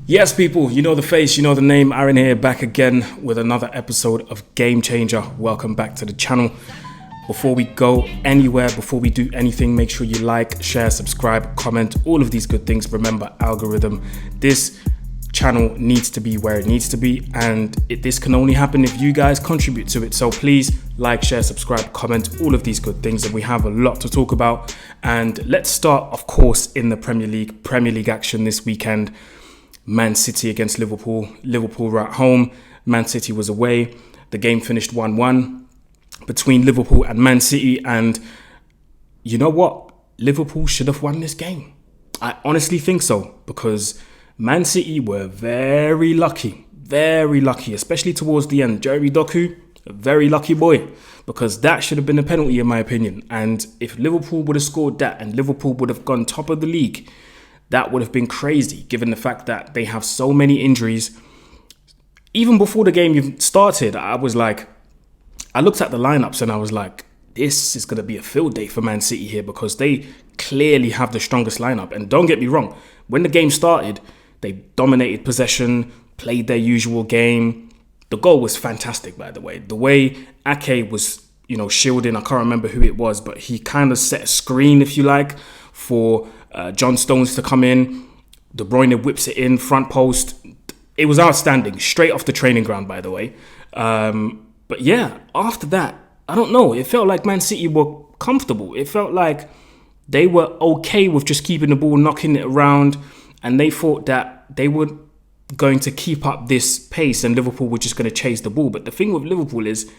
Yes, people, you know the face, you know the name. Aaron here, back again with another episode of Game Changer. Welcome back to the channel. Before we go anywhere, before we do anything, make sure you like, share, subscribe, comment, all of these good things. Remember, algorithm. This channel needs to be where it needs to be, and this can only happen if you guys contribute to it. So please like, share, subscribe, comment, all of these good things, and we have a lot to talk about. And let's start, of course, in the Premier League action this weekend. Man City against Liverpool. Liverpool were at home, Man City was away. The game finished 1-1 between Liverpool and Man City, and you know what? Liverpool should have won this game. I honestly think so, because Man City were very lucky, especially towards the end. Jeremy Doku, a very lucky boy, because that should have been a penalty in my opinion. And if Liverpool would have scored that and Liverpool would have gone top of the league, that would have been crazy, given the fact that they have so many injuries. Even before the game even started, I looked at the lineups and I was like, this is going to be a field day for Man City here, because they clearly have the strongest lineup. And don't get me wrong, when the game started, they dominated possession, played their usual game. The goal was fantastic, by the way. The way Ake was, shielding, I can't remember who it was, but he kind of set a screen, if you like, for John Stones to come in. De Bruyne whips it in, front post. It was outstanding, straight off the training ground, by the way. But yeah, after that, I don't know. It felt like Man City were comfortable. It felt like they were okay with just keeping the ball, knocking it around, and they thought that they were going to keep up this pace and Liverpool were just going to chase the ball. But the thing with Liverpool is,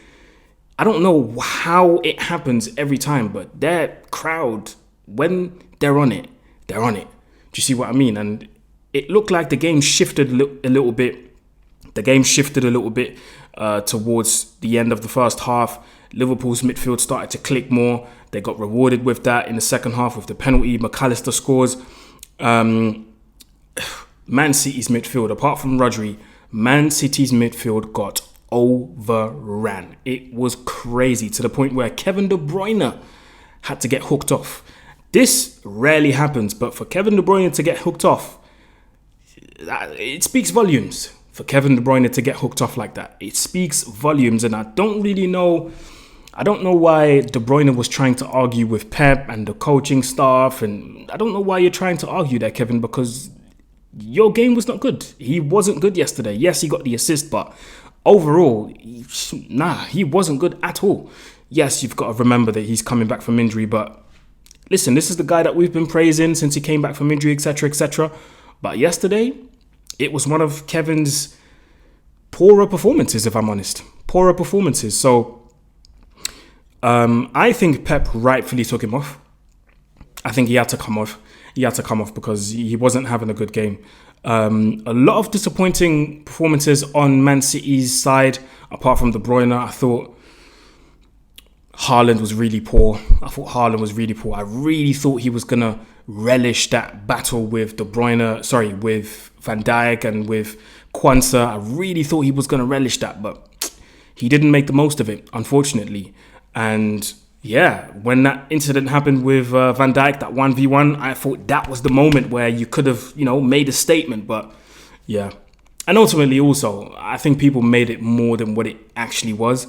I don't know how it happens every time, but their crowd, when they're on it, they're on it. Do you see what I mean? And it looked like the game shifted a little bit. The game shifted a little bit towards the end of the first half. Liverpool's midfield started to click more. They got rewarded with that in the second half with the penalty. McAllister scores. Man City's midfield, apart from Rodri, Man City's midfield got overran. It was crazy, to the point where Kevin De Bruyne had to get hooked off. This rarely happens, but for Kevin De Bruyne to get hooked off, it speaks volumes. For Kevin De Bruyne to get hooked off like that, it speaks volumes. And I don't know why De Bruyne was trying to argue with Pep and the coaching staff, and I don't know why you're trying to argue there, Kevin, because your game was not good. He wasn't good yesterday. Yes, he got the assist, but overall, he wasn't good at all. Yes, you've got to remember that he's coming back from injury, but listen, this is the guy that we've been praising since he came back from injury, etc., etc. But yesterday, it was one of Kevin's poorer performances, if I'm honest. Poorer performances. So I think Pep rightfully took him off. I think he had to come off. He had to come off because he wasn't having a good game. A lot of disappointing performances on Man City's side, apart from De Bruyne. I thought Haaland was really poor. I really thought he was going to relish that battle with with Van Dijk and with Kwanzaa. I really thought he was going to relish that, but he didn't make the most of it, unfortunately. And yeah, when that incident happened with Van Dijk, that 1v1, I thought that was the moment where you could have, made a statement. But yeah. And ultimately also, I think people made it more than what it actually was.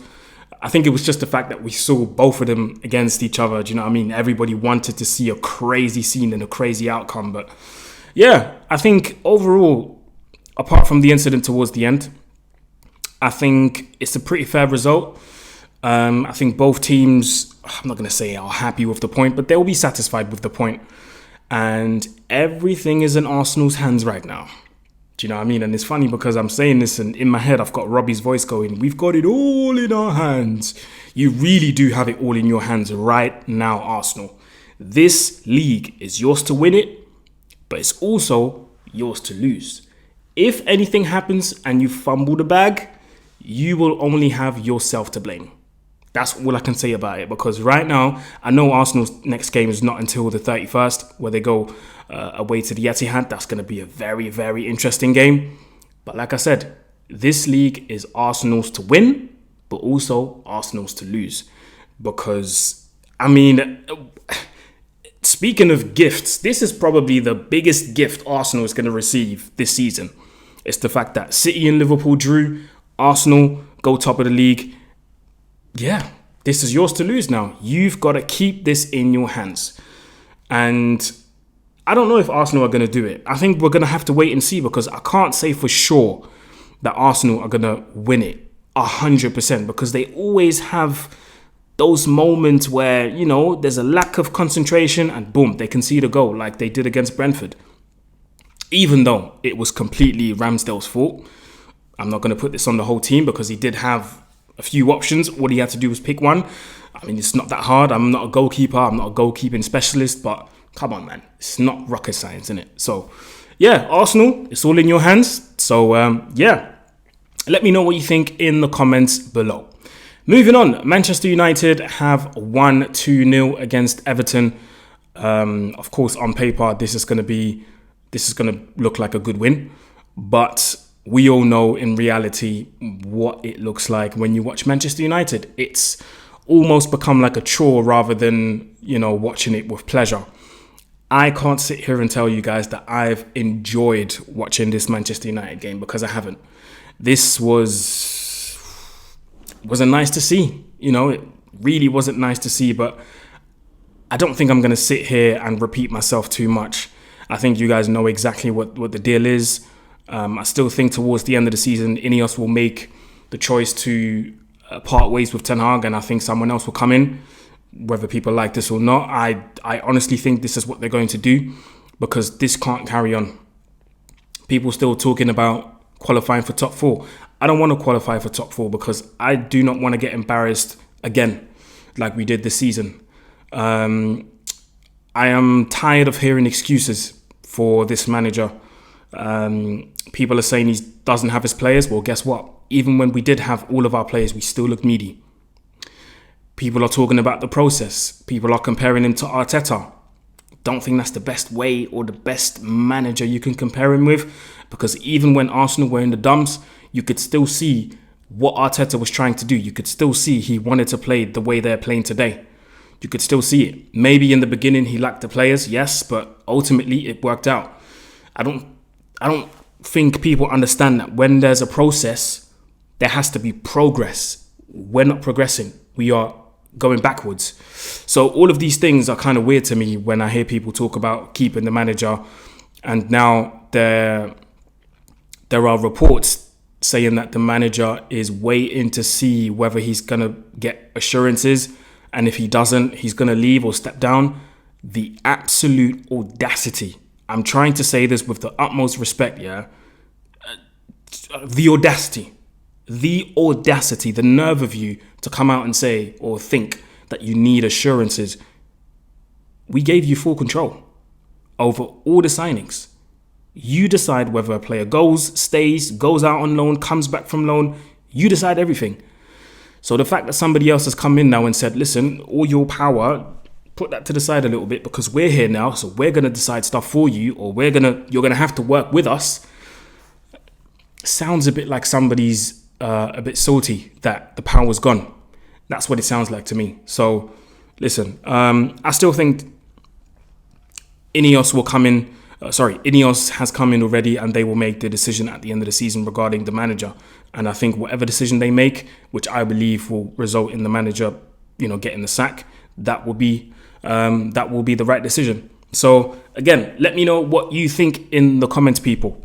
I think it was just the fact that we saw both of them against each other. Do you know what I mean? Everybody wanted to see a crazy scene and a crazy outcome. But yeah, I think overall, apart from the incident towards the end, I think it's a pretty fair result. I think both teams, I'm not going to say are happy with the point, but they'll be satisfied with the point. And everything is in Arsenal's hands right now. Do you know what I mean? And it's funny because I'm saying this and in my head I've got Robbie's voice going, we've got it all in our hands. You really do have it all in your hands right now, Arsenal. This league is yours to win it, but it's also yours to lose. If anything happens and you fumble the bag, you will only have yourself to blame. That's all I can say about it, because right now, I know Arsenal's next game is not until the 31st, where they go away to the Etihad. That's going to be a very, very interesting game. But like I said, this league is Arsenal's to win, but also Arsenal's to lose. Because, speaking of gifts, this is probably the biggest gift Arsenal is going to receive this season. It's the fact that City and Liverpool drew, Arsenal go top of the league. Yeah, this is yours to lose now. You've got to keep this in your hands. And I don't know if Arsenal are going to do it. I think we're going to have to wait and see, because I can't say for sure that Arsenal are going to win it 100%, because they always have those moments where, you know, there's a lack of concentration and boom, they concede a goal like they did against Brentford. Even though it was completely Ramsdale's fault. I'm not going to put this on the whole team, because he did have a few options. All he had to do was pick one. I mean, it's not that hard. I'm not a goalkeeper. I'm not a goalkeeping specialist, but come on, man. It's not rocket science, isn't it? So, yeah, Arsenal, it's all in your hands. So, yeah, let me know what you think in the comments below. Moving on, Manchester United have won 2-0 against Everton. Of course, on paper, this is going to look like a good win. But we all know in reality what it looks like when you watch Manchester United. It's almost become like a chore rather than, you know, watching it with pleasure. I can't sit here and tell you guys that I've enjoyed watching this Manchester United game, because I haven't. This wasn't nice to see. You know, it really wasn't nice to see, but I don't think I'm going to sit here and repeat myself too much. I think you guys know exactly what the deal is. I still think towards the end of the season, Ineos will make the choice to part ways with Ten Hag, and I think someone else will come in, whether people like this or not. I honestly think this is what they're going to do, because this can't carry on. People still talking about qualifying for top 4. I don't want to qualify for top 4, because I do not want to get embarrassed again like we did this season. I am tired of hearing excuses for this manager. People are saying he doesn't have his players. Well, guess what? Even when we did have all of our players, we still looked needy. People are talking about the process. People are comparing him to Arteta. Don't think that's the best way or the best manager you can compare him with, because even when Arsenal were in the dumps, you could still see what Arteta was trying to do. You could still see he wanted to play the way they're playing today. You could still see it. Maybe in the beginning he lacked the players, yes, but ultimately it worked out. I don't think people understand that when there's a process, there has to be progress. We're not progressing. We are going backwards. So all of these things are kind of weird to me when I hear people talk about keeping the manager. And now there are reports saying that the manager is waiting to see whether he's going to get assurances. And if he doesn't, he's going to leave or step down. The absolute audacity. I'm trying to say this with the utmost respect, yeah? The audacity, the nerve of you to come out and say or think that you need assurances. We gave you full control over all the signings. You decide whether a player goes, stays, goes out on loan, comes back from loan. You decide everything. So the fact that somebody else has come in now and said, listen, all your power, put that to the side a little bit, because we're here now, so we're going to decide stuff for you, or you're going to have to work with us. Sounds a bit like somebody's a bit salty that the power's gone. That's what it sounds like to me. So, listen, I still think Ineos will come in. Ineos has come in already, and they will make the decision at the end of the season regarding the manager. And I think whatever decision they make, which I believe will result in the manager, getting the sack, that will be the right decision. So again, let me know what you think in the comments, people.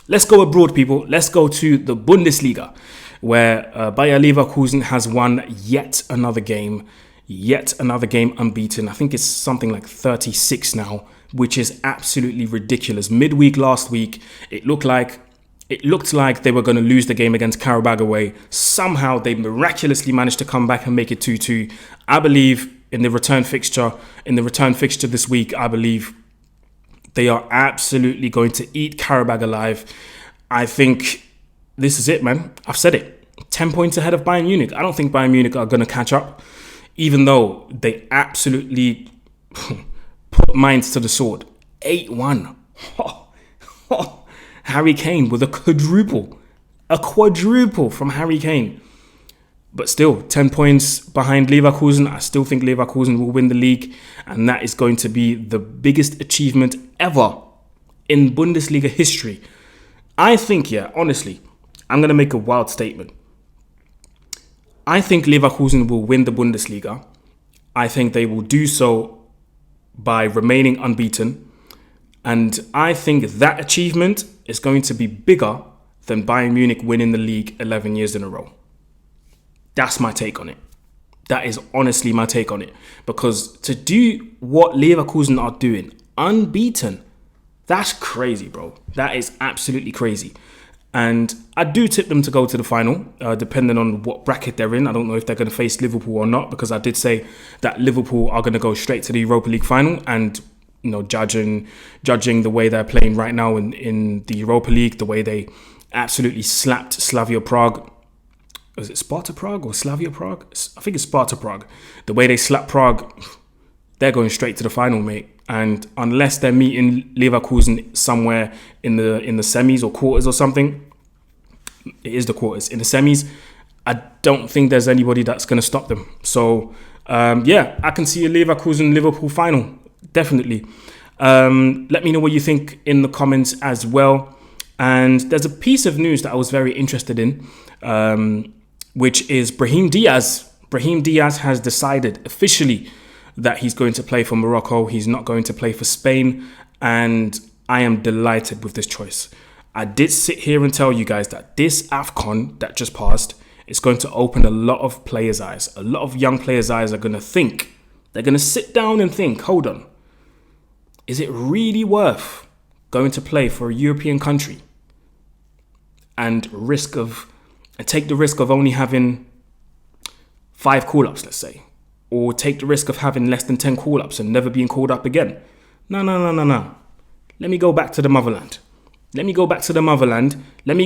Let's go abroad, people. Let's go to the Bundesliga, where Bayer Leverkusen has won yet another game unbeaten. I think it's something like 36 now, which is absolutely ridiculous. Midweek last week, it looked like they were going to lose the game against Karabag away. Somehow they miraculously managed to come back and make it 2-2. I believe in the return fixture this week, I believe they are absolutely going to eat Karabag alive. I think this is it, man. I've said it. 10 points ahead of Bayern Munich. I don't think Bayern Munich are going to catch up, even though they absolutely put minds to the sword. 8-1. Harry Kane with a quadruple from Harry Kane. But still, 10 points behind Leverkusen. I still think Leverkusen will win the league, and that is going to be the biggest achievement ever in Bundesliga history. I think, honestly, I'm going to make a wild statement. I think Leverkusen will win the Bundesliga. I think they will do so by remaining unbeaten. And I think that achievement is going to be bigger than Bayern Munich winning the league 11 years in a row. That's my take on it. That is honestly my take on it. Because to do what Leverkusen are doing, unbeaten, that's crazy, bro. That is absolutely crazy. And I do tip them to go to the final, depending on what bracket they're in. I don't know if they're going to face Liverpool or not, because I did say that Liverpool are going to go straight to the Europa League final. And, you know, judging the way they're playing right now in the Europa League, the way they absolutely slapped Slavia Prague. Was it Sparta Prague or Slavia Prague? I think it's Sparta Prague. The way they slapped Prague, they're going straight to the final, mate. And unless they're meeting Leverkusen somewhere in the semis or quarters or something, it is the quarters. In the semis, I don't think there's anybody that's going to stop them. So, I can see a Leverkusen-Liverpool final, definitely. Let me know what you think in the comments as well. And there's a piece of news that I was very interested in, which is Brahim Diaz. Brahim Diaz has decided officially that he's going to play for Morocco. He's not going to play for Spain. And I am delighted with this choice. I did sit here and tell you guys that this AFCON that just passed is going to open a lot of players' eyes. A lot of young players' eyes are going to think. They're going to sit down and think, hold on. Is it really worth going to play for a European country and take the risk of only having 5 call-ups, let's say? Or take the risk of having less than 10 call-ups and never being called up again? No. Let me go back to the motherland. Let me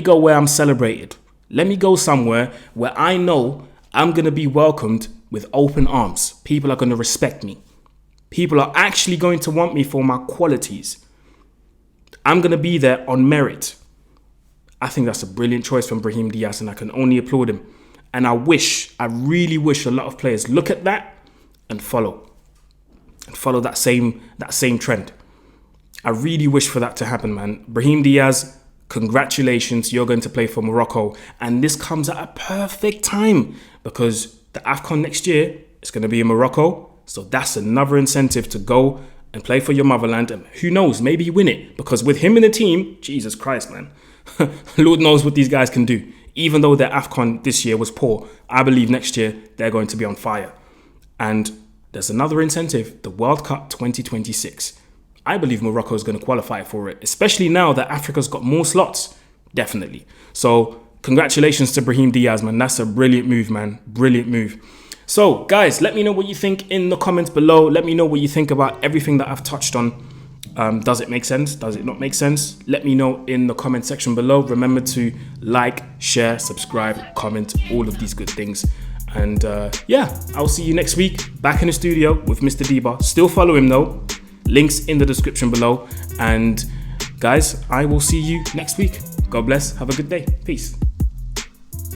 go where I'm celebrated. Let me go somewhere where I know I'm going to be welcomed with open arms. People are going to respect me. People are actually going to want me for my qualities. I'm going to be there on merit. I think that's a brilliant choice from Brahim Diaz, and I can only applaud him. And I really wish a lot of players look at that and follow that same trend. I really wish for that to happen, man. Brahim Diaz, congratulations. You're going to play for Morocco. And this comes at a perfect time because the AFCON next year is going to be in Morocco. So that's another incentive to go and play for your motherland. And who knows, maybe you win it. Because with him in the team, Jesus Christ, man. Lord knows what these guys can do. Even though their AFCON this year was poor, I believe next year they're going to be on fire. And there's another incentive, the World Cup 2026. I believe Morocco is going to qualify for it, especially now that Africa's got more slots. Definitely. So congratulations to Brahim Diaz, man. That's a brilliant move, man. Brilliant move. So guys, let me know what you think in the comments below. Let me know what you think about everything that I've touched on. Does it make sense? Does it not make sense? Let me know in the comment section below. Remember to like, share, subscribe, comment, all of these good things. And I'll see you next week back in the studio with Mr. DIBA. Still follow him though. Links in the description below. And guys, I will see you next week. God bless. Have a good day. Peace.